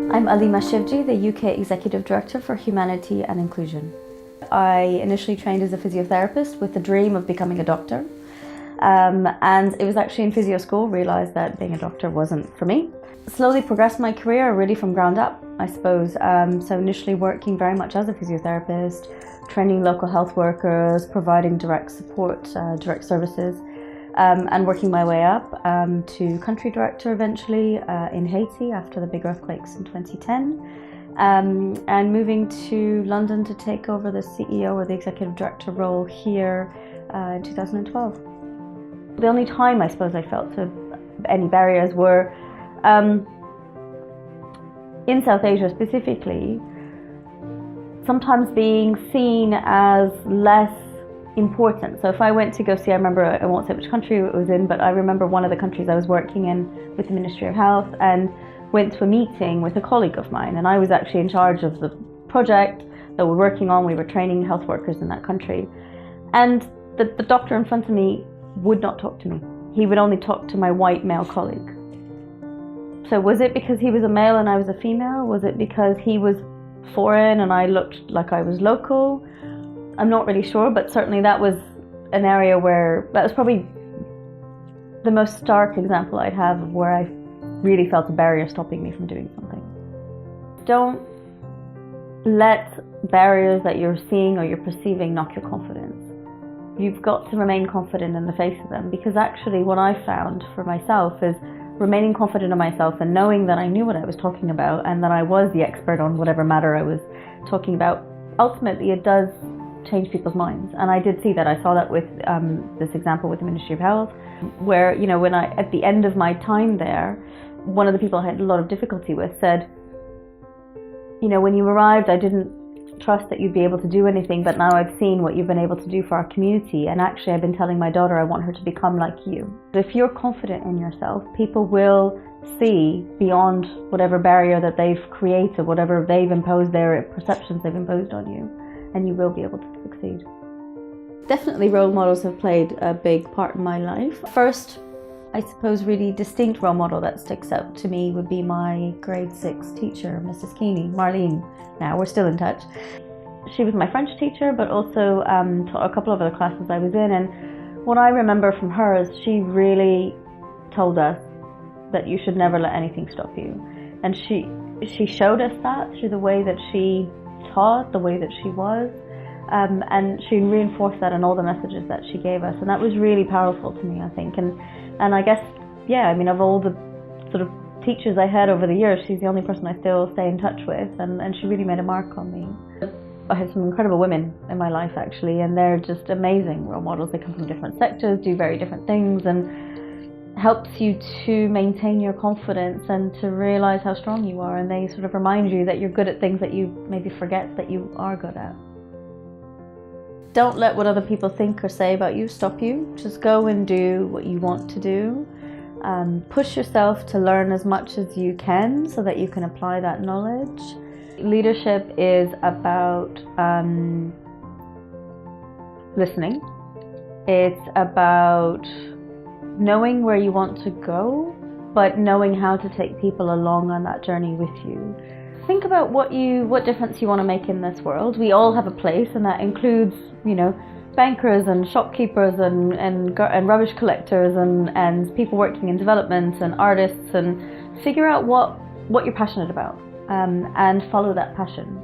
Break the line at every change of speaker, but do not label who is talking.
I'm Aleema Shivji, the UK Executive Director for Humanity and Inclusion. I initially trained as a physiotherapist with the dream of becoming a doctor. And it was actually in physio school, realised that being a doctor wasn't for me. Slowly progressed my career really from ground up, I suppose. So initially working very much as a physiotherapist, training local health workers, providing direct support, direct services, and working my way up to country director eventually in Haiti after the big earthquakes in 2010, and moving to London to take over the CEO or the executive director role here in 2012. The only time I suppose I felt any barriers were in South Asia specifically, sometimes being seen as less important. So if I went to go see, I remember, I won't say which country it was in, but I remember one of the countries I was working in with the Ministry of Health, and went to a meeting with a colleague of mine, and I was actually in charge of the project that we're working on. We were training health workers in that country, and the doctor in front of me would not talk to me. He would only talk to my white male colleague. So was it because he was a male and I was a female? Was it because he was foreign and I looked like I was local? I'm not really sure, but certainly that was an area where, that was probably the most stark example I'd have of where I really felt a barrier stopping me from doing something. Don't let barriers that you're seeing or you're perceiving knock your confidence. You've got to remain confident in the face of them, because actually what I found for myself is remaining confident in myself and knowing that I knew what I was talking about and that I was the expert on whatever matter I was talking about. Ultimately, it does change people's minds, and I did see that. I saw that with this example with the Ministry of Health, where, you know, when at the end of my time there, one of the people I had a lot of difficulty with said, you know, when you arrived, I didn't trust that you'd be able to do anything, but now I've seen what you've been able to do for our community, and actually I've been telling my daughter I want her to become like you. If you're confident in yourself, people will see beyond whatever barrier that they've created, whatever they've imposed, their perceptions they've imposed on you, and you will be able to succeed. Definitely role models have played a big part in my life. First, I suppose really distinct role model that sticks out to me would be my grade 6 teacher, Mrs. Keeney, Marlene. Now we're still in touch. She was my French teacher, but also taught a couple of other classes I was in, and what I remember from her is she really told us that you should never let anything stop you. And she showed us that through the way that she taught, the way that she was, and she reinforced that in all the messages that she gave us, and that was really powerful to me, I think. And I guess, yeah, I mean, of all the sort of teachers I had over the years, she's the only person I still stay in touch with, and she really made a mark on me. I have some incredible women in my life, actually, and they're just amazing role models. They come from different sectors, do very different things, and helps you to maintain your confidence and to realize how strong you are, and they sort of remind you that you're good at things that you maybe forget that you are good at. Don't let what other people think or say about you stop you. Just go and do what you want to do. Push yourself to learn as much as you can so that you can apply that knowledge. Leadership is about listening. It's about knowing where you want to go, but knowing how to take people along on that journey with you. Think about what difference you want to make in this world. We all have a place, and that includes, you know, bankers and shopkeepers and rubbish collectors and people working in development and artists, and figure out what you're passionate about and follow that passion.